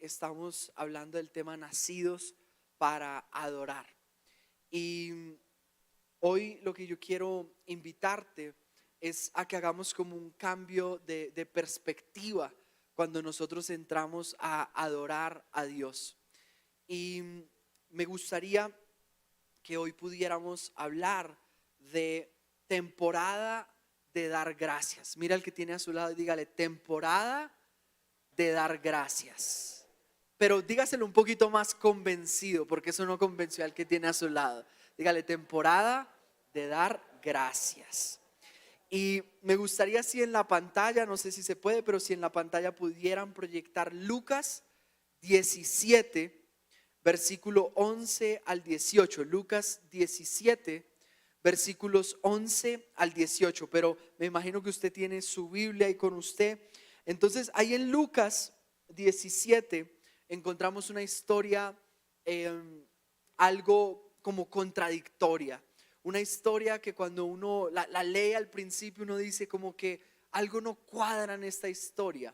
estamos hablando del tema nacidos para adorar. Y hoy lo que yo quiero invitarte es a que hagamos como un cambio de perspectiva cuando nosotros entramos a adorar a Dios. Y me gustaría que hoy pudiéramos hablar de temporada de dar gracias. Mira al que tiene a su lado y dígale: temporada de dar gracias. Pero dígaselo un poquito más convencido, porque eso no convenció al que tiene a su lado. Dígale: temporada de dar gracias. Y me gustaría, si en la pantalla, no sé si se puede, pero si en la pantalla pudieran proyectar Lucas 17, versículo 11 al 18. Lucas 17, versículos 11 al 18. Pero me imagino que usted tiene su Biblia ahí con usted. Entonces, ahí en Lucas 17 encontramos una historia algo como contradictoria. Una historia que cuando uno la lee al principio uno dice como que algo no cuadra en esta historia.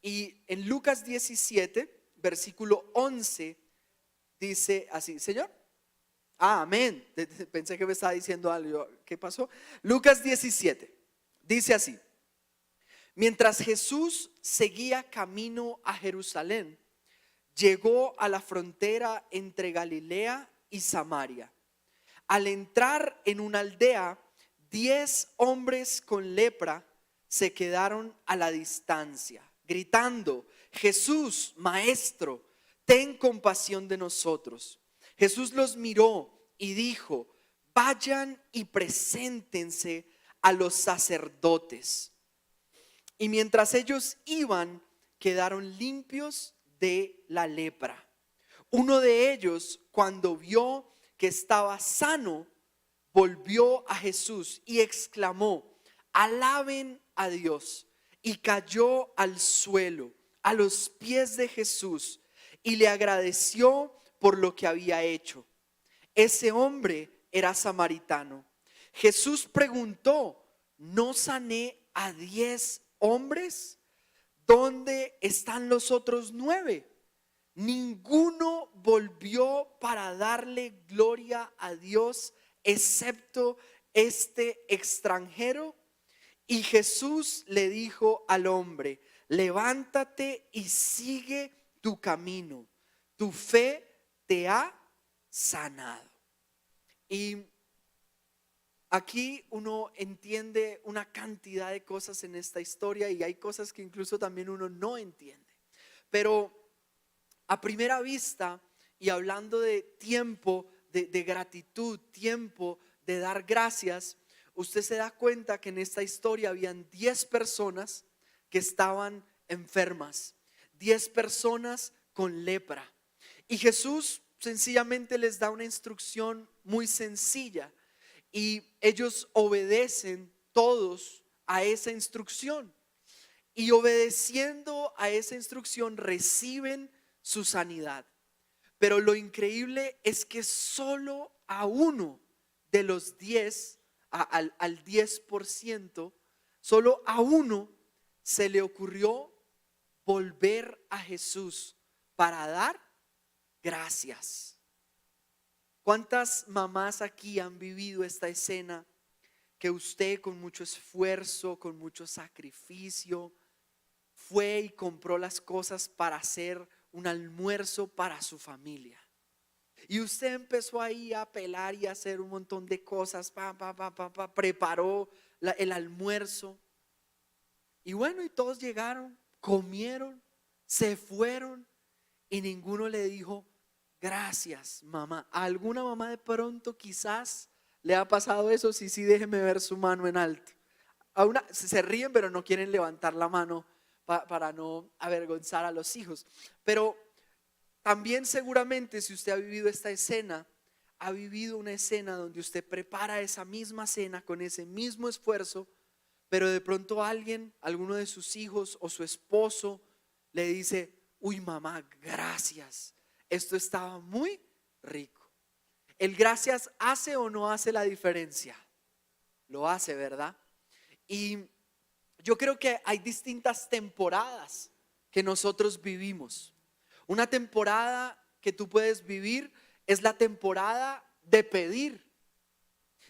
Y en Lucas 17, versículo 11, dice así: Señor. Amén. Pensé que me estaba diciendo algo. ¿Qué pasó? Lucas 17 dice así: mientras Jesús seguía camino a Jerusalén, llegó a la frontera entre Galilea y Samaria. Al entrar en una aldea, 10 hombres con lepra se quedaron a la distancia, gritando: Jesús, Maestro, ten compasión de nosotros. Jesús los miró y dijo: vayan y preséntense a los sacerdotes. Y mientras ellos iban, quedaron limpios de la lepra. Uno de ellos, cuando vio que estaba sano, volvió a Jesús y exclamó: alaben a Dios. Y cayó al suelo a los pies de Jesús y le agradeció por lo que había hecho. Ese hombre era samaritano. Jesús preguntó: ¿no sané a 10 hombres? ¿Dónde están los otros 9? Ninguno volvió para darle gloria a Dios excepto este extranjero. Y Jesús le dijo al hombre: levántate y sigue tu camino, tu fe te ha sanado. Y aquí uno entiende una cantidad de cosas en esta historia, y hay cosas que incluso también uno no entiende. Pero a primera vista, y hablando de tiempo de gratitud, tiempo de dar gracias, usted se da cuenta que en esta historia habían 10 personas que estaban enfermas, 10 personas con lepra. Y Jesús sencillamente les da una instrucción muy sencilla, y ellos obedecen todos a esa instrucción. Y obedeciendo a esa instrucción reciben su sanidad. Pero lo increíble es que solo a uno de los 10, al 10%, solo a uno se le ocurrió volver a Jesús para dar gracias. ¿Cuántas mamás aquí han vivido esta escena que usted con mucho esfuerzo, con mucho sacrificio, fue y compró las cosas para hacer un almuerzo para su familia? Y usted empezó ahí a pelar y a hacer un montón de cosas, preparó el almuerzo. Y bueno, y todos llegaron, comieron, se fueron, y ninguno le dijo: gracias, mamá. A alguna mamá de pronto quizás le ha pasado eso. Si sí, déjeme ver su mano en alto. A una se ríen, pero no quieren levantar la mano para no avergonzar a los hijos. Pero también seguramente, si usted ha vivido esta escena, ha vivido una escena donde usted prepara esa misma cena con ese mismo esfuerzo, pero de pronto alguien, alguno de sus hijos o su esposo le dice: uy, mamá, gracias, esto estaba muy rico. ¿El gracias hace o no hace la diferencia? Lo hace, ¿verdad? Y yo creo que hay distintas temporadas que nosotros vivimos. Una temporada que tú puedes vivir es la temporada de pedir.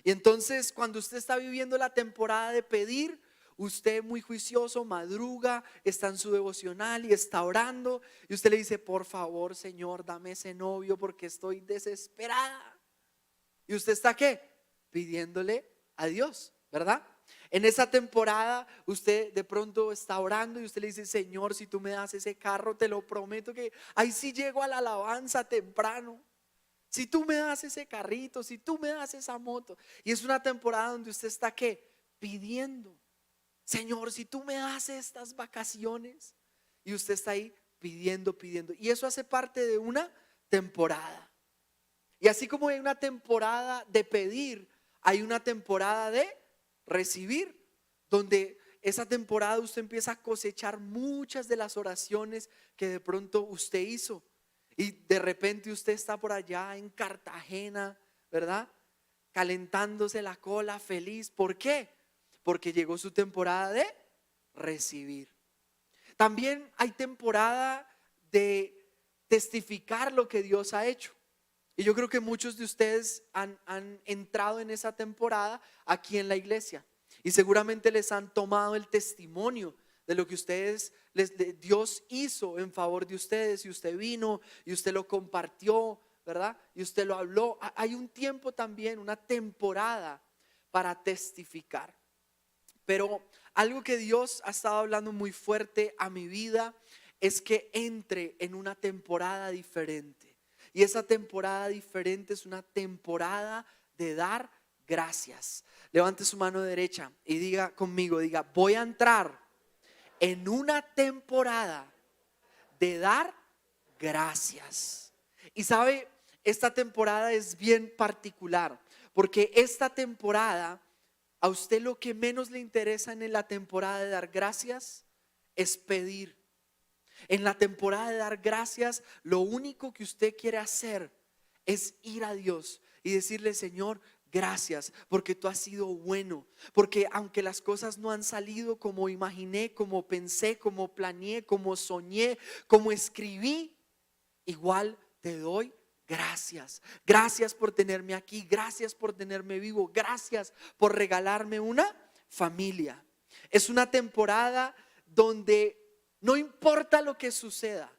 Y entonces cuando usted está viviendo la temporada de pedir, usted muy juicioso, madruga, está en su devocional y está orando. Y usted le dice, por favor, Señor, dame ese novio porque estoy desesperada. ¿Y usted está qué? Pidiéndole a Dios, ¿verdad? En esa temporada usted de pronto está orando y usted le dice, Señor, si tú me das ese carro, te lo prometo que ahí sí llego a la alabanza temprano. Si tú me das ese carrito, si tú me das esa moto. Y es una temporada donde usted está ¿qué? Pidiendo. Señor, si tú me das estas vacaciones. Y usted está ahí pidiendo, pidiendo. Y eso hace parte de una temporada. Y así como hay una temporada de pedir, hay una temporada de recibir, donde esa temporada usted empieza a cosechar muchas de las oraciones que de pronto usted hizo. Y de repente usted está por allá en Cartagena, ¿verdad? Calentándose la cola, feliz. ¿Por qué? Porque llegó su temporada de recibir. También hay temporada de testificar lo que Dios ha hecho. Y yo creo que muchos de ustedes han entrado en esa temporada aquí en la iglesia. Y seguramente les han tomado el testimonio de lo que Dios hizo en favor de ustedes. Y usted vino y usted lo compartió, ¿verdad? Y usted lo habló. Hay un tiempo también, una temporada para testificar. Pero algo que Dios ha estado hablando muy fuerte a mi vida es que entre en una temporada diferente. Y esa temporada diferente es una temporada de dar gracias. Levante su mano derecha y diga conmigo, diga, voy a entrar en una temporada de dar gracias. Y sabe, esta temporada es bien particular, porque esta temporada, a usted lo que menos le interesa en la temporada de dar gracias es pedir. En la temporada de dar gracias, lo único que usted quiere hacer es ir a Dios y decirle, Señor, gracias porque tú has sido bueno, porque aunque las cosas no han salido como imaginé, como pensé, como planeé, como soñé, como escribí, igual te doy gracias. Gracias por tenerme aquí, gracias por tenerme vivo, gracias por regalarme una familia. Es una temporada donde no importa lo que suceda,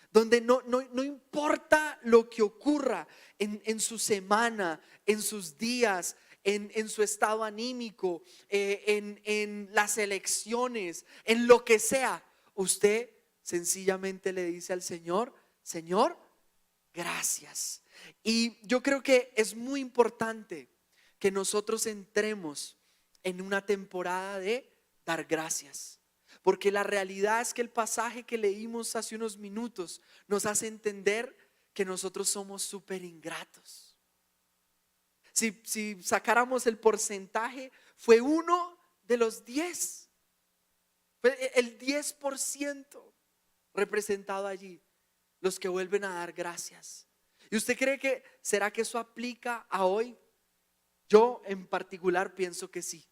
donde no importa lo que ocurra en su semana, en sus días, en su estado anímico, en las elecciones, en lo que sea, usted sencillamente le dice al Señor, Señor, gracias. Y yo creo que es muy importante que nosotros entremos en una temporada de dar gracias. Porque la realidad es que el pasaje que leímos hace unos minutos nos hace entender que nosotros somos súper ingratos. Si sacáramos el porcentaje, fue uno de los 10, fue el 10% representado allí, los que vuelven a dar gracias. ¿Y usted cree que será que eso aplica a hoy? Yo en particular pienso que sí.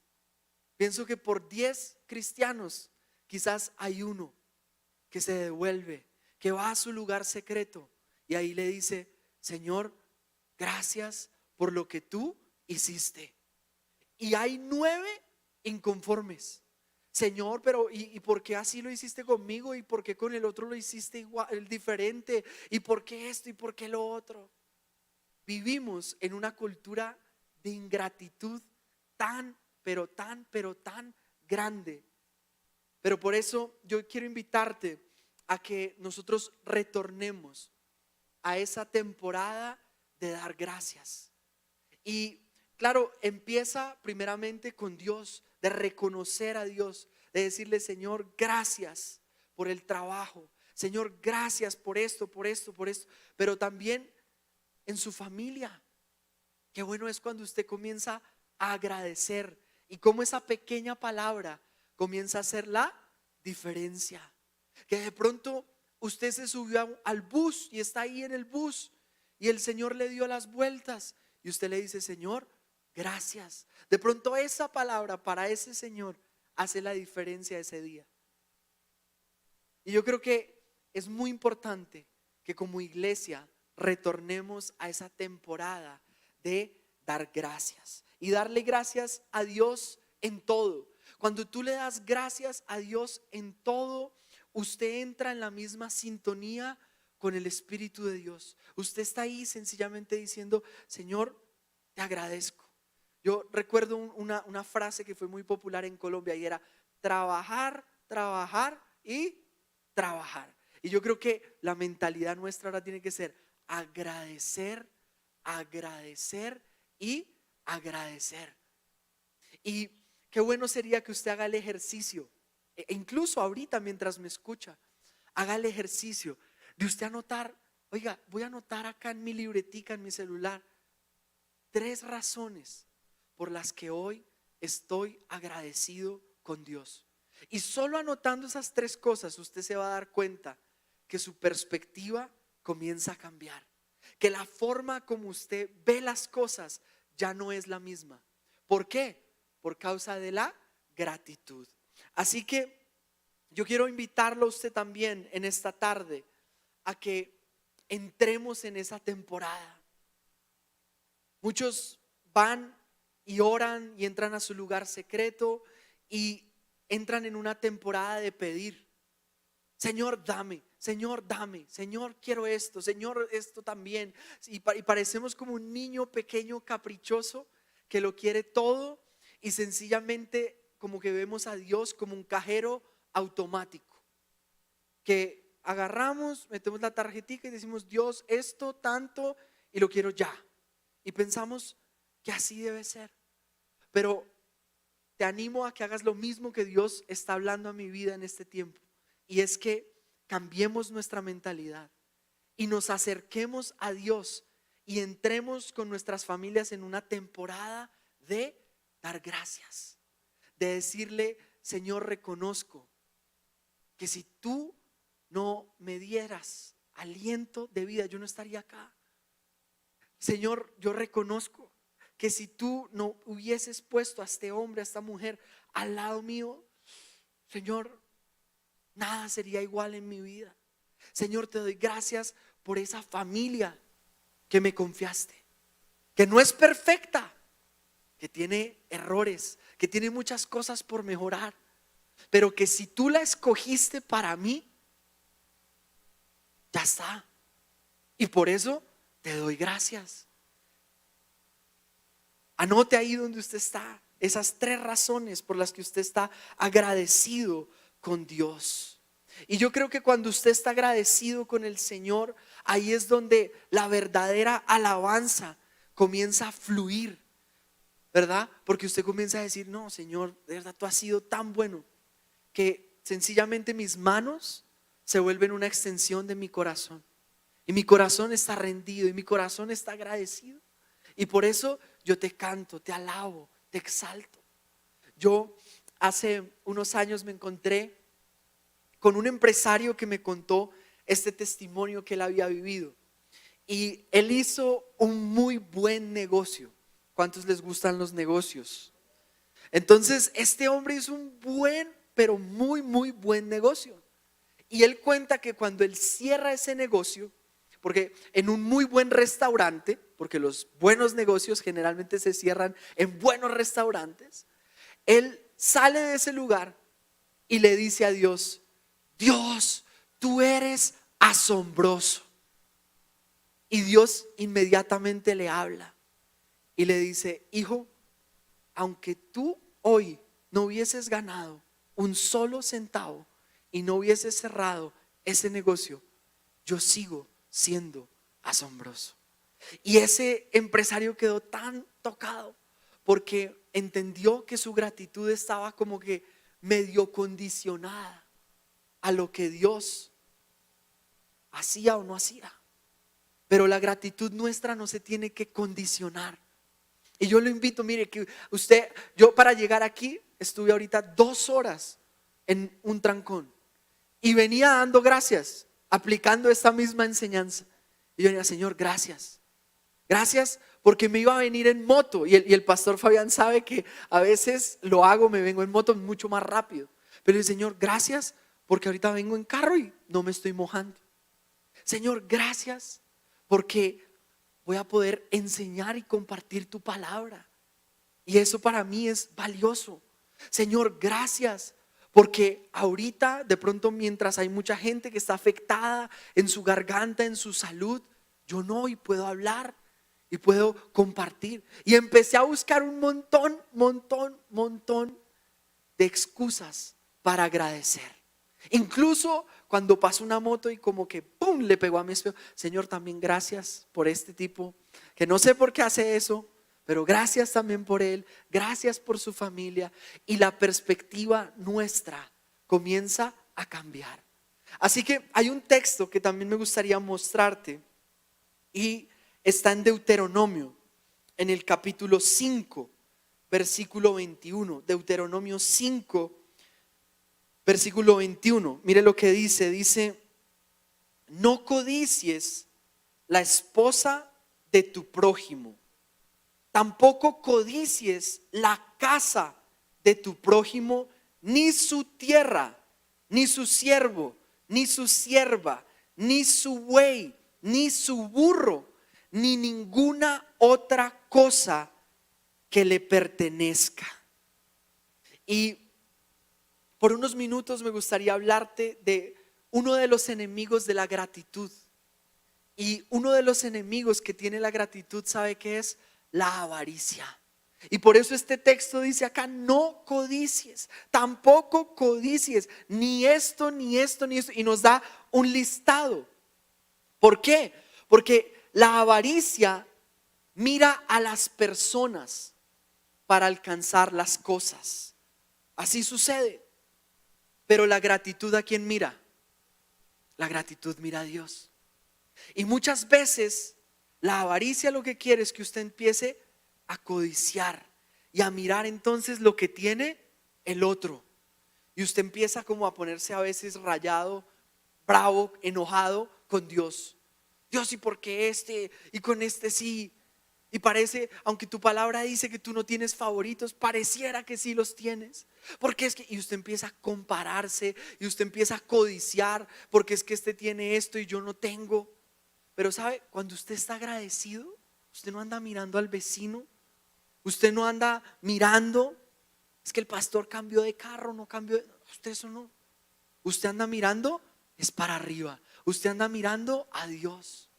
Pienso que por 10 cristianos quizás hay uno que se devuelve, que va a su lugar secreto y ahí le dice, Señor, gracias por lo que tú hiciste. Y hay 9 inconformes. Señor, pero ¿y por qué así lo hiciste conmigo? ¿Y por qué con el otro lo hiciste igual, diferente? ¿Y por qué esto? ¿Y por qué lo otro? Vivimos en una cultura de ingratitud tan grande. Pero por eso yo quiero invitarte a que nosotros retornemos a esa temporada de dar gracias. Y claro, empieza primeramente con Dios, de reconocer a Dios, de decirle, Señor, gracias por el trabajo. Señor, gracias por esto, por esto, por esto. Pero también en su familia. Qué bueno es cuando usted comienza a agradecer y cómo esa pequeña palabra comienza a hacer la diferencia. Que de pronto usted se subió al bus y está ahí en el bus y el Señor le dio las vueltas y usted le dice, Señor, gracias. De pronto esa palabra para ese Señor hace la diferencia ese día. Y yo creo que es muy importante que como iglesia retornemos a esa temporada de dar gracias y darle gracias a Dios en todo. Cuando tú le das gracias a Dios en todo, usted entra en la misma sintonía con el Espíritu de Dios. Usted está ahí sencillamente diciendo: Señor, te agradezco. Yo recuerdo una frase que fue muy popular en Colombia y era: trabajar, trabajar y trabajar. Y yo creo que la mentalidad nuestra ahora tiene que ser agradecer, agradecer y agradecer. Y qué bueno sería que usted haga el ejercicio, incluso ahorita mientras me escucha, haga el ejercicio de usted anotar: oiga, voy a anotar acá en mi libretica, en mi celular, 3 razones por las que hoy estoy agradecido con Dios. Y solo anotando esas 3 cosas, usted se va a dar cuenta que su perspectiva comienza a cambiar, que la forma como usted ve las cosas ya no es la misma. ¿Por qué? Por causa de la gratitud. Así que yo quiero invitarlo a usted también en esta tarde a que entremos en esa temporada. Muchos van y oran y entran a su lugar secreto y entran en una temporada de pedir: Señor, dame, Señor, dame, Señor, quiero esto, Señor, esto también. Y parecemos como un niño pequeño caprichoso que lo quiere todo, y sencillamente como que vemos a Dios como un cajero automático, que agarramos, metemos la tarjetita y decimos: Dios, esto tanto y lo quiero ya. Y pensamos que así debe ser. Pero te animo a que hagas lo mismo que Dios está hablando a mi vida en este tiempo. Y es que cambiemos nuestra mentalidad y nos acerquemos a Dios y entremos con nuestras familias en una temporada de dar gracias, de decirle: Señor, reconozco que si tú no me dieras aliento de vida, yo no estaría acá. Señor, yo reconozco que si tú no hubieses puesto a este hombre, a esta mujer al lado mío, Señor, nada sería igual en mi vida. Señor, te doy gracias por esa familia que me confiaste, que no es perfecta, que tiene errores, que tiene muchas cosas por mejorar, pero que si tú la escogiste para mí, ya está. Y por eso te doy gracias. Anote ahí donde usted está esas 3 razones por las que usted está agradecido con Dios. Y yo creo que cuando usted está agradecido con el Señor, ahí es donde la verdadera alabanza comienza a fluir, ¿verdad? Porque usted comienza a decir: no, Señor, de verdad tú has sido tan bueno, que sencillamente mis manos se vuelven una extensión de mi corazón, y mi corazón está rendido y mi corazón está agradecido. Y por eso yo te canto, te alabo, te exalto. Yo hace unos años me encontré con un empresario que me contó este testimonio que él había vivido, y él hizo un muy buen negocio. ¿Cuántos les gustan los negocios? Entonces este hombre hizo un buen, pero muy buen negocio. Y él cuenta que cuando él cierra ese negocio, porque en un muy buen restaurante, porque los buenos negocios generalmente se cierran en buenos restaurantes, él sale de ese lugar y le dice a Dios: Dios, tú eres asombroso. Y Dios inmediatamente le habla y le dice: hijo, aunque tú hoy no hubieses ganado un solo centavo y no hubieses cerrado ese negocio, yo sigo siendo asombroso. Y ese empresario quedó tan tocado porque entendió que su gratitud estaba como que medio condicionada a lo que Dios hacía o no hacía. Pero la gratitud nuestra no se tiene que condicionar. Y yo lo invito, mire, que usted, yo para llegar aquí estuve ahorita 2 horas en un trancón y venía dando gracias, aplicando esta misma enseñanza. Y yo venía: Señor, gracias. Gracias porque me iba a venir en moto, y el pastor Fabián sabe que a veces lo hago, me vengo en moto mucho más rápido. Pero el Señor, gracias porque ahorita vengo en carro y no me estoy mojando. Señor, gracias porque voy a poder enseñar y compartir tu palabra. Y eso para mí es valioso. Señor, gracias porque ahorita de pronto mientras hay mucha gente que está afectada en su garganta, en su salud, yo no, y puedo hablar y puedo compartir. Y empecé a buscar un montón de excusas para agradecer. Incluso cuando pasó una moto y como que ¡pum! Le pegó a mi espejo. Señor, también gracias por este tipo, que no sé por qué hace eso, pero gracias también por él, gracias por su familia. Y la perspectiva nuestra comienza a cambiar. Así que hay un texto que también me gustaría mostrarte y está en Deuteronomio, en el capítulo 5, versículo 21. Deuteronomio 5, versículo 21. Mire lo que dice: no codicies la esposa de tu prójimo, tampoco codicies la casa de tu prójimo, ni su tierra, ni su siervo, ni su sierva, ni su buey, ni su burro, ni ninguna otra cosa que le pertenezca. Y por unos minutos me gustaría hablarte de uno de los enemigos de la gratitud. Y uno de los enemigos que tiene la gratitud, ¿sabe qué es? La avaricia. Y por eso este texto dice acá: no codicies, tampoco codicies, ni esto, ni esto, ni esto. Y nos da un listado. ¿Por qué? Porque la avaricia mira a las personas para alcanzar las cosas. Así sucede. Pero la gratitud, ¿a quién mira? La gratitud mira a Dios. Y muchas veces la avaricia lo que quiere es que usted empiece a codiciar y a mirar entonces lo que tiene el otro. Y usted empieza como a ponerse a veces rayado, bravo, enojado con Dios. Dios, ¿y por qué este? Y con este sí. Y parece, aunque tu palabra dice que tú no tienes favoritos, pareciera que sí los tienes. Porque es que, y usted empieza a compararse y usted empieza a codiciar, porque es que este tiene esto y yo no tengo. Pero sabe, cuando usted está agradecido, usted no anda mirando al vecino, usted no anda mirando, es que el pastor cambió de carro, no cambió de, usted eso no. Usted anda mirando es para arriba, usted anda mirando a Dios.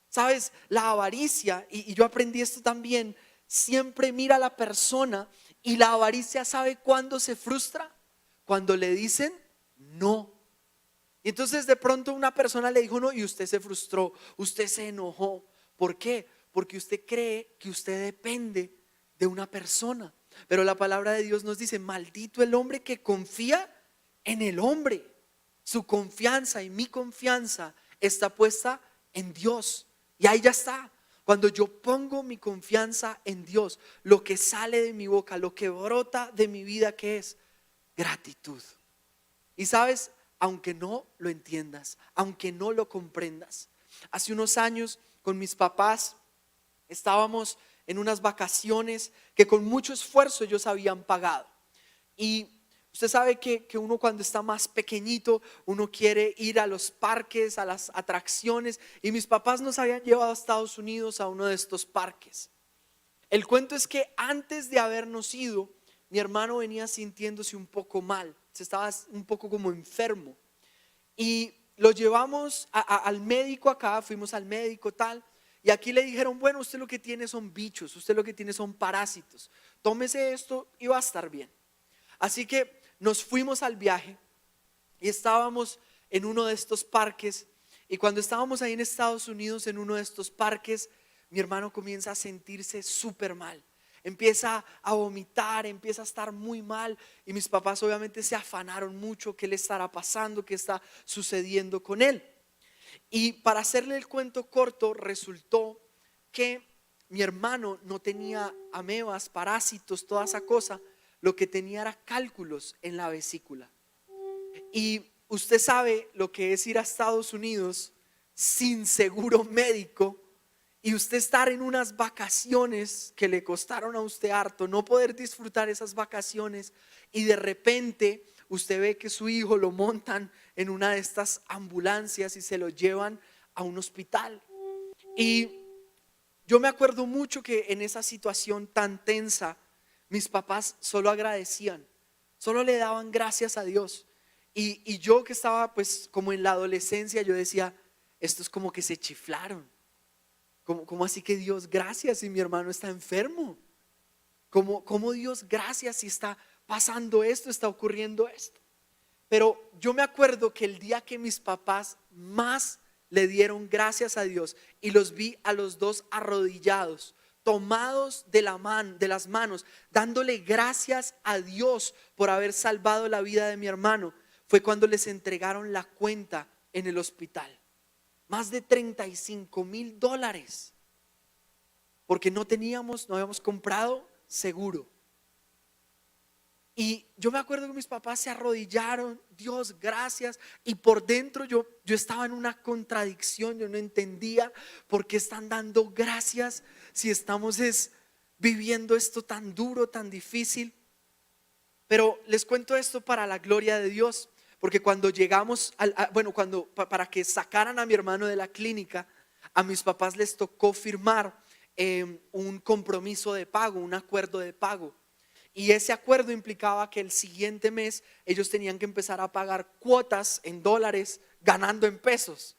Sabes, la avaricia, y yo aprendí esto también, siempre mira a la persona. Y la avaricia, ¿sabe cuándo se frustra? Cuando le dicen no. Y entonces de pronto una persona le dijo no y usted se frustró, usted se enojó. ¿Por qué? Porque usted cree que usted depende de una persona. Pero la palabra de Dios nos dice: maldito el hombre que confía en el hombre. Su confianza y mi confianza está puesta en Dios. Y ahí ya está. Cuando yo pongo mi confianza en Dios, lo que sale de mi boca, lo que brota de mi vida, ¿qué es? Gratitud. Y sabes, aunque no lo entiendas, aunque no lo comprendas, hace unos años con mis papás estábamos en unas vacaciones que con mucho esfuerzo ellos habían pagado. Y usted sabe que uno cuando está más pequeñito, uno quiere ir a los parques, a las atracciones. Y mis papás nos habían llevado a Estados Unidos a uno de estos parques. El cuento es que antes de habernos ido, mi hermano venía sintiéndose un poco mal. Se estaba un poco como enfermo. Y lo llevamos al médico acá, fuimos al médico tal. Y aquí le dijeron: bueno, usted lo que tiene son bichos, usted lo que tiene son parásitos. Tómese esto y va a estar bien. Así que nos fuimos al viaje y estábamos en uno de estos parques. Y cuando estábamos ahí en Estados Unidos en uno de estos parques, mi hermano comienza a sentirse súper mal. Empieza a vomitar, empieza a estar muy mal. Y mis papás obviamente se afanaron mucho. ¿Qué le estará pasando? ¿Qué está sucediendo con él? Y para hacerle el cuento corto, resultó que mi hermano no tenía amebas, parásitos, toda esa cosa. Lo que tenía era cálculos en la vesícula. Y usted sabe lo que es ir a Estados Unidos sin seguro médico y usted estar en unas vacaciones que le costaron a usted harto, no poder disfrutar esas vacaciones, y de repente usted ve que su hijo lo montan en una de estas ambulancias y se lo llevan a un hospital. Y yo me acuerdo mucho que en esa situación tan tensa, mis papás solo agradecían, solo le daban gracias a Dios. Y yo que estaba pues como en la adolescencia, yo decía, esto es como que se chiflaron. ¿Cómo así que Dios gracias si mi hermano está enfermo? ¿Cómo Dios gracias si está pasando esto, está ocurriendo esto? Pero yo me acuerdo que el día que mis papás más le dieron gracias a Dios y los vi a los dos arrodillados, tomados de las manos, dándole gracias a Dios por haber salvado la vida de mi hermano, fue cuando les entregaron la cuenta en el hospital. Más de $35,000, porque no habíamos comprado seguro. Y yo me acuerdo que mis papás se arrodillaron, Dios gracias, y por dentro yo estaba en una contradicción, yo no entendía por qué están dando gracias si estamos viviendo esto tan duro, tan difícil. Pero les cuento esto para la gloria de Dios, porque cuando llegamos, para que sacaran a mi hermano de la clínica, a mis papás les tocó firmar un compromiso de pago, un acuerdo de pago. Y ese acuerdo implicaba que el siguiente mes ellos tenían que empezar a pagar cuotas en dólares, ganando en pesos.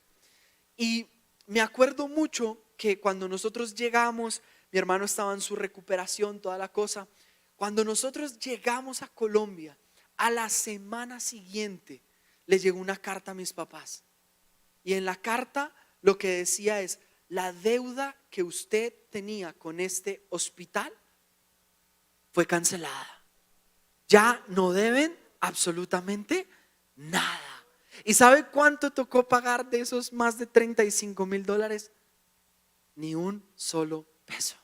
Y me acuerdo mucho que cuando nosotros llegamos, mi hermano estaba en su recuperación, toda la cosa. Cuando nosotros llegamos a Colombia, a la semana siguiente le llegó una carta a mis papás. Y en la carta lo que decía es: la deuda que usted tenía con este hospital fue cancelada. Ya no deben absolutamente nada. ¿Y sabe cuánto tocó pagar de esos más de $35,000? Ni un solo peso.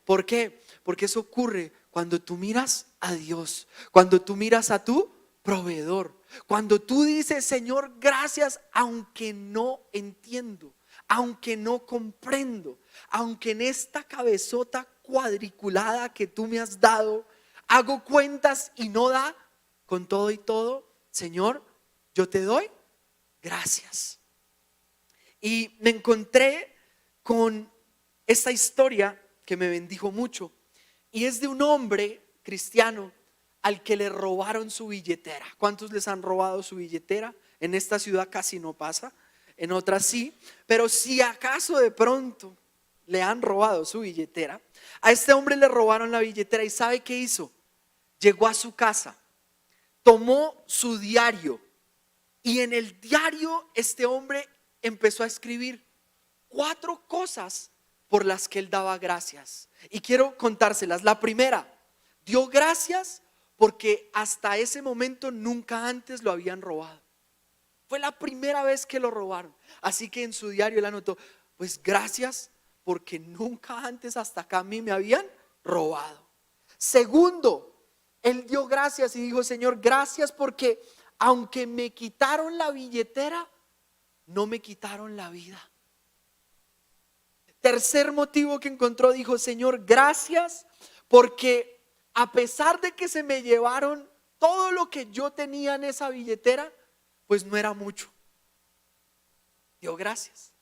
¿Por qué? Porque eso ocurre cuando tú miras a Dios, cuando tú miras a tu proveedor, cuando tú dices: Señor, gracias, aunque no entiendo, aunque no comprendo, aunque en esta cabezota cuadriculada que tú me has dado hago cuentas y no da, con todo y todo, Señor, yo te doy gracias. Y me encontré con esta historia que me bendijo mucho, y es de un hombre cristiano al que le robaron su billetera. ¿Cuántos les han robado su billetera? En esta ciudad casi no pasa, en otras sí, pero si acaso de pronto le han robado su billetera, a este hombre le robaron la billetera. ¿Y sabe qué hizo? Llegó a su casa, tomó su diario, y en el diario este hombre empezó a escribir 4 cosas por las que él daba gracias. Y quiero contárselas. La primera, dio gracias porque hasta ese momento nunca antes lo habían robado. Fue la primera vez que lo robaron. Así que en su diario él anotó: pues gracias porque nunca antes hasta acá a mí me habían robado. Segundo, él dio gracias y dijo: Señor, gracias porque aunque me quitaron la billetera, no me quitaron la vida. Tercer motivo que encontró, dijo: Señor, gracias porque a pesar de que se me llevaron todo lo que yo tenía en esa billetera, pues no era mucho. Dio gracias.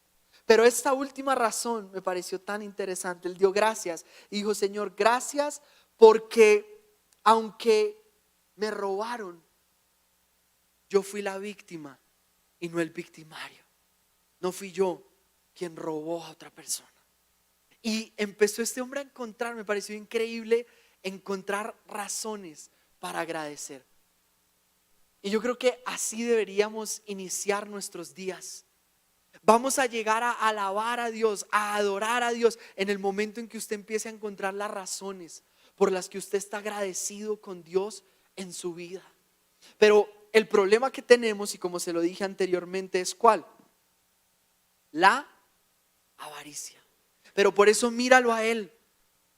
Pero esta última razón me pareció tan interesante. Él dio gracias y dijo: Señor, gracias porque aunque me robaron, yo fui la víctima y no el victimario. No fui yo quien robó a otra persona. Y empezó este hombre a encontrar, me pareció increíble encontrar razones para agradecer. Y yo creo que así deberíamos iniciar nuestros días. Vamos a llegar a alabar a Dios, a adorar a Dios en el momento en que usted empiece a encontrar las razones por las que usted está agradecido con Dios en su vida. Pero el problema que tenemos, y como se lo dije anteriormente, es ¿cuál? La avaricia. Pero por eso míralo a Él.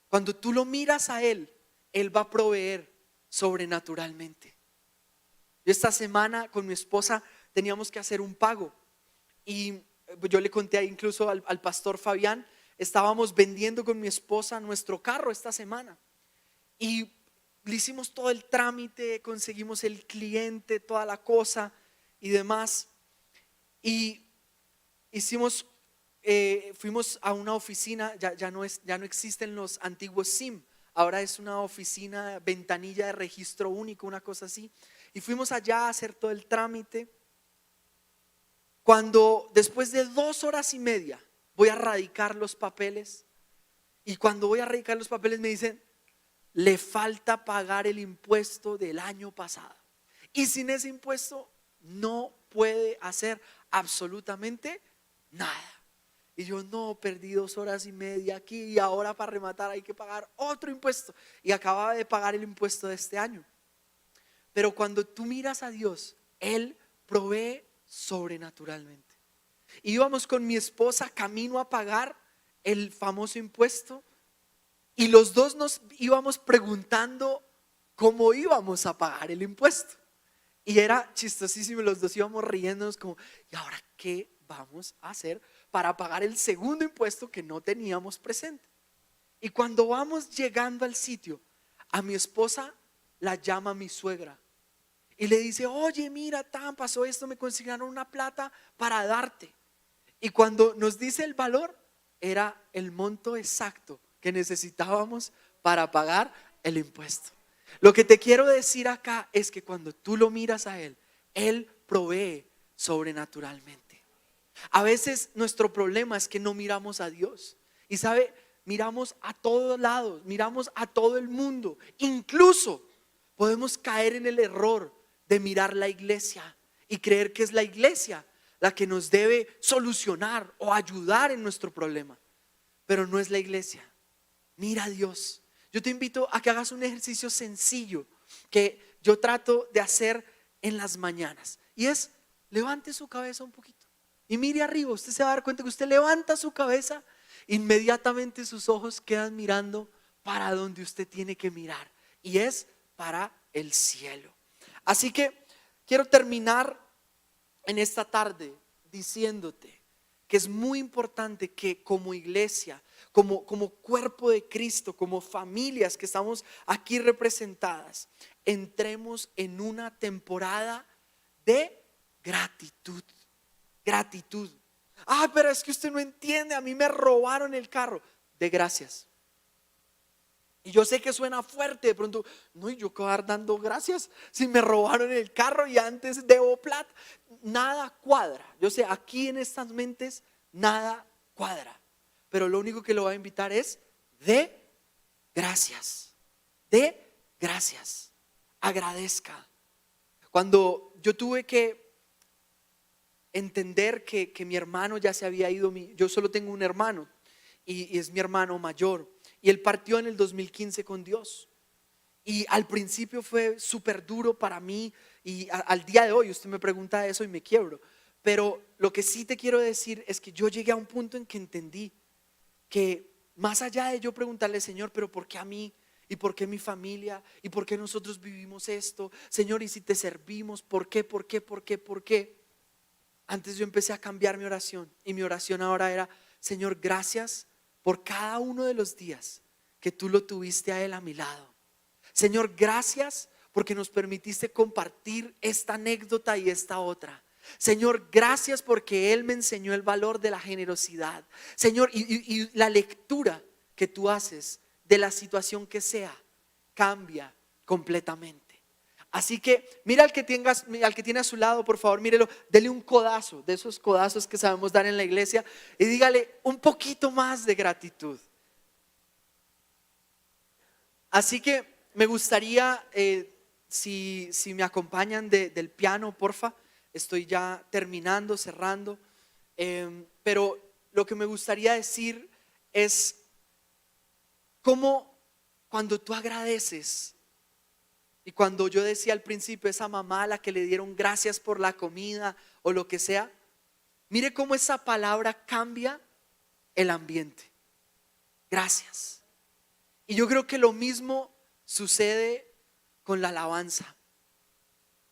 Cuando tú lo miras a Él, Él va a proveer sobrenaturalmente. Yo esta semana con mi esposa teníamos que hacer un pago. Y yo le conté incluso al pastor Fabián, estábamos vendiendo con mi esposa nuestro carro esta semana. Y le hicimos todo el trámite, conseguimos el cliente, toda la cosa. y demás. Y fuimos a una oficina, ya no existen los antiguos SIM, ahora es una oficina, ventanilla de registro único, una cosa así. Y fuimos allá a hacer todo el trámite. Cuando después de 2 horas y media voy a radicar los papeles, y cuando voy a radicar los papeles me dicen: le falta pagar el impuesto del año pasado, y sin ese impuesto no puede hacer absolutamente nada. Y yo, no, perdí 2 horas y media aquí, y ahora para rematar hay que pagar otro impuesto, y acababa de pagar el impuesto de este año. Pero cuando tú miras a Dios, Él provee sobrenaturalmente. Y íbamos con mi esposa camino a pagar el famoso impuesto, y los dos nos íbamos preguntando cómo íbamos a pagar el impuesto. Y era chistosísimo, los dos íbamos riéndonos como: ¿y ahora qué vamos a hacer para pagar el segundo impuesto que no teníamos presente? Y cuando vamos llegando al sitio, a mi esposa la llama mi suegra y le dice: oye, mira, pasó esto, me consignaron una plata para darte. Y cuando nos dice el valor, era el monto exacto que necesitábamos para pagar el impuesto. Lo que te quiero decir acá es que cuando tú lo miras a Él, Él provee sobrenaturalmente. A veces nuestro problema es que no miramos a Dios. Y sabe, miramos a todos lados, miramos a todo el mundo. Incluso podemos caer en el error de mirar la iglesia y creer que es la iglesia la que nos debe solucionar o ayudar en nuestro problema. Pero no es la iglesia. Mira a Dios. Yo te invito a que hagas un ejercicio sencillo que yo trato de hacer en las mañanas, y es: levante su cabeza un poquito y mire arriba. Usted se va a dar cuenta que usted levanta su cabeza, inmediatamente sus ojos quedan mirando para donde usted tiene que mirar, y es para el cielo. Así que quiero terminar en esta tarde diciéndote que es muy importante que como iglesia, como cuerpo de Cristo, como familias que estamos aquí representadas, entremos en una temporada de gratitud. Gratitud. Pero es que usted no entiende, a mí me robaron el carro. De gracias. Y yo sé que suena fuerte de pronto: no, ¿y yo qué voy a dar dando gracias si me robaron el carro y antes debo plata? Nada cuadra. Yo sé, aquí en estas mentes nada cuadra. Pero lo único que lo voy a invitar es: de gracias. De gracias. Agradezca. Cuando yo tuve que entender que mi hermano ya se había ido, yo solo tengo un hermano y es mi hermano mayor, y él partió en el 2015 con Dios. Y al principio fue súper duro para mí, y al día de hoy usted me pregunta eso y me quiebro. Pero lo que sí te quiero decir es que yo llegué a un punto en que entendí que más allá de yo preguntarle: Señor, pero ¿por qué a mí? ¿Y por qué mi familia? ¿Y por qué nosotros vivimos esto? Señor, ¿y si te servimos? ¿Por qué? ¿Por qué? ¿Por qué? ¿Por qué? Antes yo empecé a cambiar mi oración, y mi oración ahora era: Señor, gracias por cada uno de los días que tú lo tuviste a Él a mi lado. Señor, gracias porque nos permitiste compartir esta anécdota y esta otra. Señor, gracias porque Él me enseñó el valor de la generosidad. Señor, y la lectura que tú haces de la situación que sea cambia completamente. Así que mira al que tiene a su lado, por favor, mírelo, dele un codazo, de esos codazos que sabemos dar en la iglesia, y dígale un poquito más de gratitud. Así que me gustaría, si me acompañan del piano, porfa. Estoy ya terminando, cerrando, pero lo que me gustaría decir es cómo cuando tú agradeces. Y cuando yo decía al principio, esa mamá a la que le dieron gracias por la comida o lo que sea, mire cómo esa palabra cambia el ambiente. Gracias. Y yo creo que lo mismo sucede con la alabanza.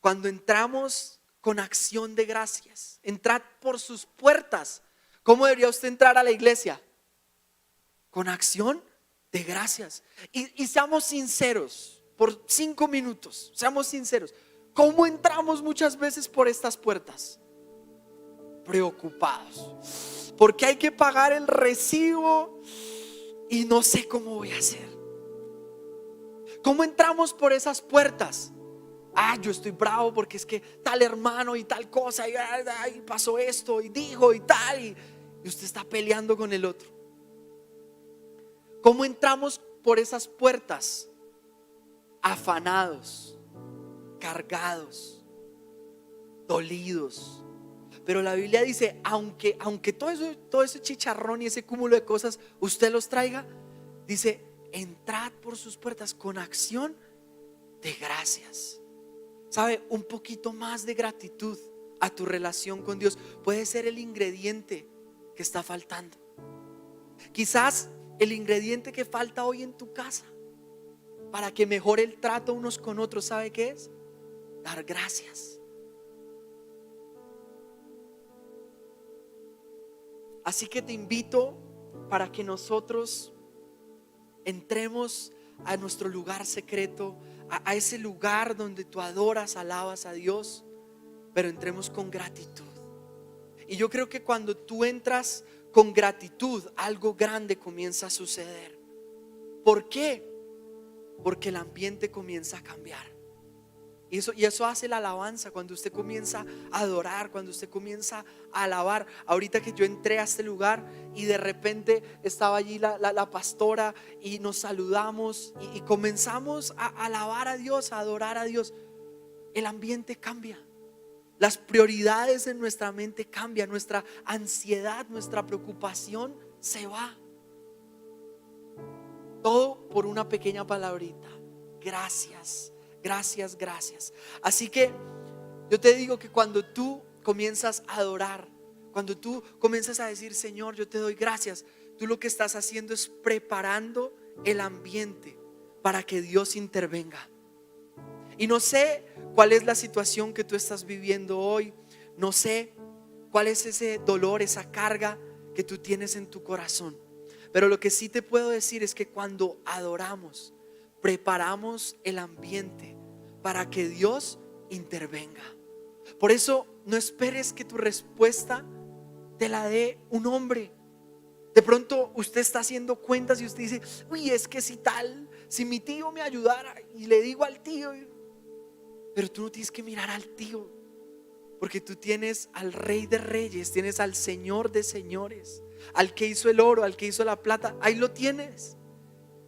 Cuando entramos con acción de gracias, entrad por sus puertas. ¿Cómo debería usted entrar a la iglesia? Con acción de gracias. Y seamos sinceros. Por 5 minutos, seamos sinceros. ¿Cómo entramos muchas veces por estas puertas? Preocupados, porque hay que pagar el recibo y no sé cómo voy a hacer. ¿Cómo entramos por esas puertas? Yo estoy bravo porque es que tal hermano y tal cosa y pasó esto y dijo y tal y usted está peleando con el otro. ¿Cómo entramos por esas puertas? Afanados, cargados, dolidos. Pero la Biblia dice, aunque todo ese chicharrón y ese cúmulo de cosas usted los traiga, dice, entrad por sus puertas con acción de gracias. ¿Sabe? Un poquito más de gratitud a tu relación con Dios puede ser el ingrediente que está faltando. Quizás el ingrediente que falta hoy en tu casa para que mejore el trato unos con otros, ¿sabe qué es? Dar gracias. Así que te invito para que nosotros entremos a nuestro lugar secreto, a ese lugar donde tú adoras, alabas a Dios, pero entremos con gratitud. Y yo creo que cuando tú entras con gratitud, algo grande comienza a suceder. ¿Por qué? Porque el ambiente comienza a cambiar. Y eso hace la alabanza. Cuando usted comienza a adorar, cuando usted comienza a alabar. Ahorita que yo entré a este lugar y de repente estaba allí la pastora y nos saludamos y comenzamos a alabar a Dios, a adorar a Dios. El ambiente cambia. Las prioridades en nuestra mente cambian. Nuestra ansiedad, nuestra preocupación se va. Todo por una pequeña palabrita: gracias. Gracias, gracias. Así que yo te digo que cuando tú comienzas a adorar, cuando tú comienzas a decir, Señor, yo te doy gracias, tú lo que estás haciendo es preparando el ambiente para que Dios intervenga. Y no sé cuál es la situación que tú estás viviendo hoy. No sé cuál es ese dolor, esa carga que tú tienes en tu corazón. Pero lo que sí te puedo decir es que cuando adoramos, preparamos el ambiente para que Dios intervenga. Por eso no esperes que tu respuesta te la dé un hombre. De pronto usted está haciendo cuentas y usted dice, uy, es que si mi tío me ayudara, y le digo al tío, pero tú no tienes que mirar al tío, porque tú tienes al Rey de Reyes, tienes al Señor de Señores, al que hizo el oro, al que hizo la plata. Ahí lo tienes.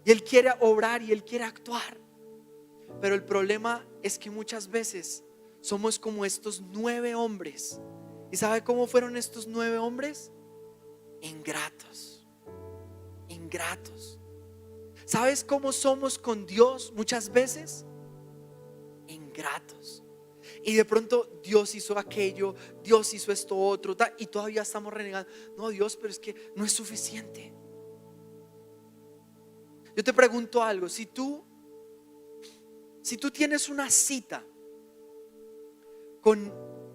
Y Él quiere obrar y Él quiere actuar. Pero el problema es que muchas veces somos como estos 9 hombres. ¿Y sabe cómo fueron estos 9 hombres? Ingratos. Ingratos. ¿Sabes cómo somos con Dios muchas veces? Ingratos. Y de pronto Dios hizo aquello, Dios hizo esto otro, y todavía estamos renegando. No, Dios, pero es que no es suficiente. Yo te pregunto algo: si tú tienes una cita con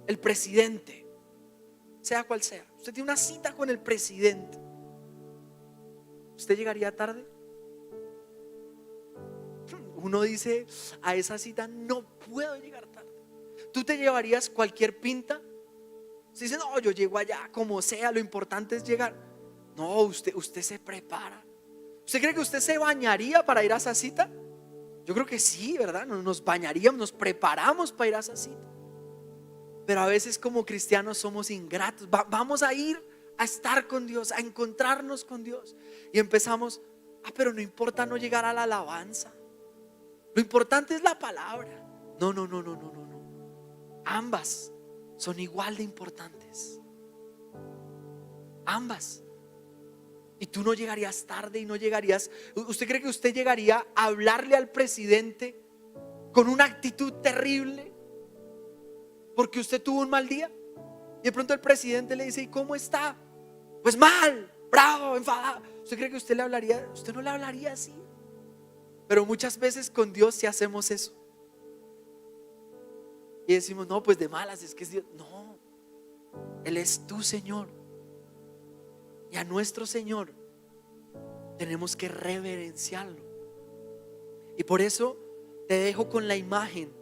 el presidente, sea cual sea, usted tiene una cita con el presidente, ¿usted llegaría tarde? Uno dice, a esa cita no puedo llegar tarde. ¿Tú te llevarías cualquier pinta? Si dice, no, yo llego allá como sea, lo importante es llegar. No, usted se prepara. ¿Usted cree que usted se bañaría para ir a esa cita? Yo creo que sí, ¿verdad? Nos bañaríamos, nos preparamos para ir a esa cita. Pero a veces como cristianos somos ingratos. Vamos a ir a estar con Dios, a encontrarnos con Dios. Y empezamos, pero no importa no llegar a la alabanza. Lo importante es la palabra. No. Ambas son igual de importantes. Ambas. Y tú no llegarías tarde y no llegarías. ¿Usted cree que usted llegaría a hablarle al presidente con una actitud terrible porque usted tuvo un mal día? Y de pronto el presidente le dice, ¿y cómo está? Pues mal, bravo, enfadado. ¿Usted cree que usted le hablaría? Usted no le hablaría así. Pero muchas veces con Dios sí hacemos eso. Y decimos, no, pues de malas, es que es Dios. No, Él es tu Señor. Y a nuestro Señor tenemos que reverenciarlo. Y por eso te dejo con la imagen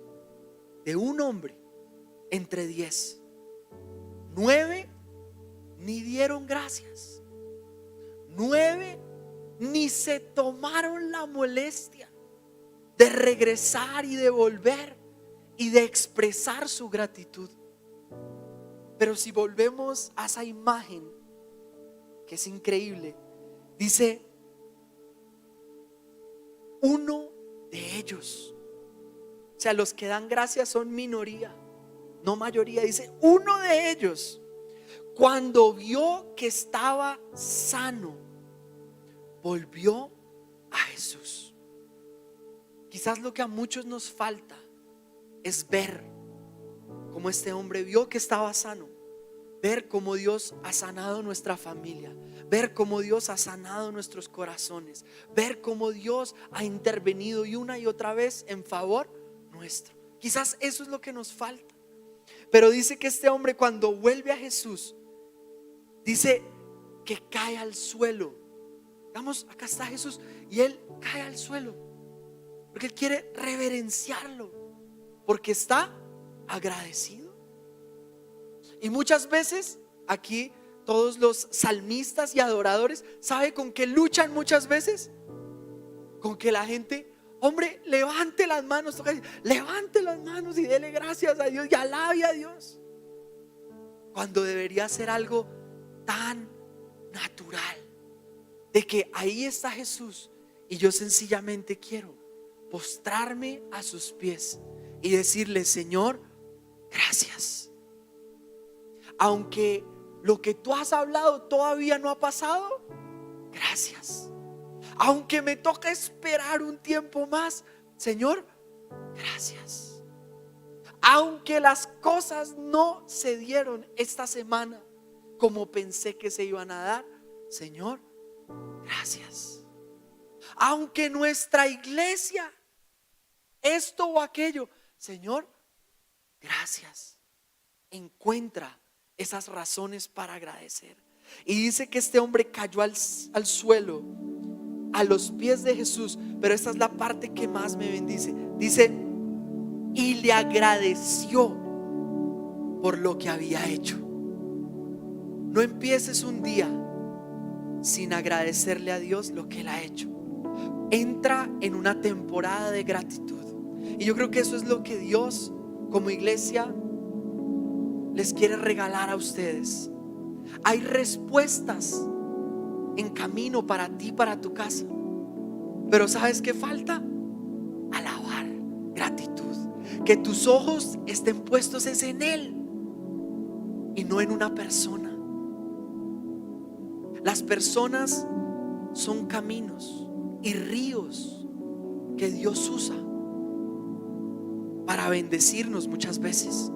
de un hombre entre 10. 9 ni dieron gracias. 9 ni se tomaron la molestia de regresar y de volver y de expresar su gratitud. Pero si volvemos a esa imagen, que es increíble, dice: uno de ellos. O sea, los que dan gracias son minoría, no mayoría. Dice: uno de ellos, cuando vio que estaba sano, volvió a Jesús. Quizás lo que a muchos nos falta es ver cómo este hombre vio que estaba sano, ver cómo Dios ha sanado nuestra familia, ver cómo Dios ha sanado nuestros corazones, ver cómo Dios ha intervenido y una y otra vez en favor nuestro. Quizás eso es lo que nos falta. Pero dice que este hombre, cuando vuelve a Jesús, dice que cae al suelo. Vamos, acá está Jesús y él cae al suelo porque él quiere reverenciarlo, porque está agradecido. Y muchas veces aquí todos los salmistas y adoradores, ¿sabe con qué luchan muchas veces? Con que la gente, hombre, levante las manos, toca decir, levante las manos y dele gracias a Dios y alabe a Dios, cuando debería ser algo tan natural, de que ahí está Jesús y yo sencillamente quiero postrarme a sus pies y decirle: Señor, gracias. Aunque lo que tú has hablado todavía no ha pasado, gracias. Aunque me toca esperar un tiempo más, Señor, gracias. Aunque las cosas no se dieron esta semana como pensé que se iban a dar, Señor, gracias. Aunque nuestra iglesia esto o aquello, Señor, gracias. Encuentra esas razones para agradecer. Y dice que este hombre cayó al suelo a los pies de Jesús. Pero esta es la parte que más me bendice. Dice: y le agradeció por lo que había hecho. No empieces un día sin agradecerle a Dios lo que Él ha hecho. Entra en una temporada de gratitud. Y yo creo que eso es lo que Dios como iglesia les quiere regalar a ustedes. Hay respuestas en camino para ti, para tu casa. Pero ¿sabes qué falta? Alabar, gratitud. Que tus ojos estén puestos es en Él y no en una persona. Las personas son caminos y ríos que Dios usa para bendecirnos muchas veces.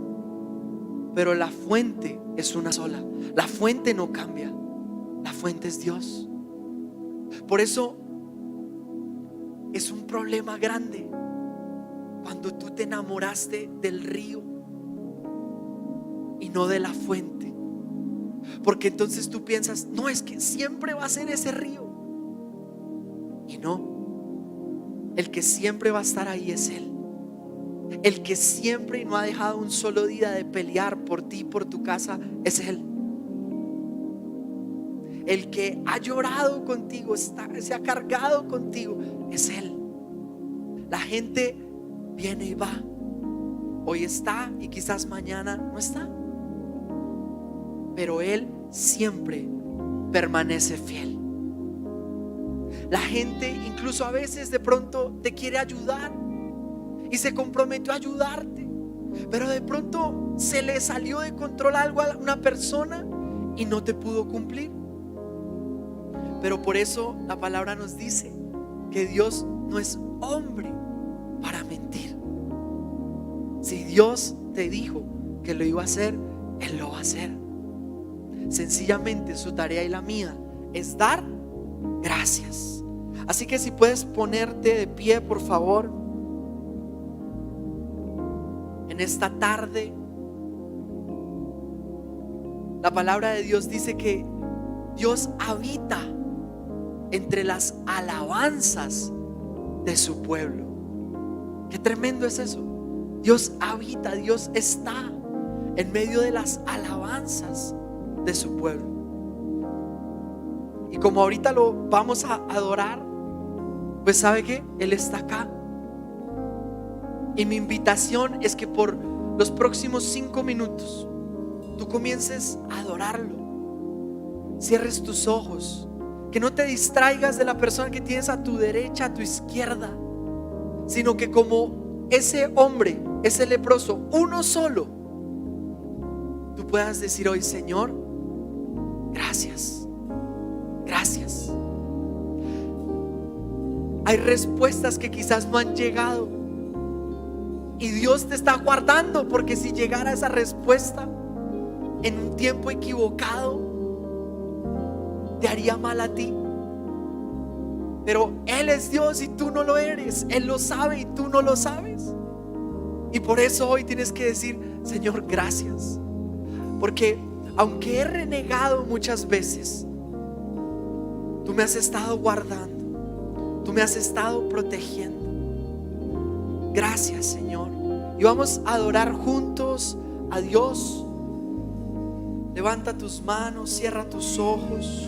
Pero la fuente es una sola. La fuente no cambia. La fuente es Dios. Por eso es un problema grande cuando tú te enamoraste del río y no de la fuente. Porque entonces tú piensas: no, es que siempre va a ser ese río. Y no, el que siempre va a estar ahí es Él. El que siempre no ha dejado un solo día de pelear por ti, por tu casa, es Él. El que ha llorado contigo, se ha cargado contigo, es Él. La gente viene y va. Hoy está y quizás mañana no está. Pero Él siempre permanece fiel. La gente incluso a veces de pronto te quiere ayudar y se comprometió a ayudarte, pero de pronto se le salió de control algo a una persona y no te pudo cumplir. Pero por eso la palabra nos dice que Dios no es hombre para mentir. Si Dios te dijo que lo iba a hacer, Él lo va a hacer. Sencillamente su tarea y la mía es dar gracias. Así que si puedes ponerte de pie, por favor, en esta tarde. La palabra de Dios dice que Dios habita entre las alabanzas de su pueblo. Qué tremendo es eso. Dios habita, Dios está en medio de las alabanzas de su pueblo. Y como ahorita lo vamos a adorar, pues ¿sabe qué? Él está acá. Y mi invitación es que por los próximos 5 minutos tú comiences a adorarlo. Cierres tus ojos, que no te distraigas de la persona que tienes a tu derecha, a tu izquierda, sino que como ese hombre, ese leproso, uno solo, tú puedas decir hoy: Señor, gracias, gracias. Hay respuestas que quizás no han llegado y Dios te está guardando, porque si llegara esa respuesta en un tiempo equivocado, te haría mal a ti. Pero Él es Dios y tú no lo eres. Él lo sabe y tú no lo sabes. Y por eso hoy tienes que decir: Señor, gracias, porque aunque he renegado muchas veces, tú me has estado guardando, tú me has estado protegiendo. Gracias, Señor. Y vamos a adorar juntos a Dios. Levanta tus manos, cierra tus ojos.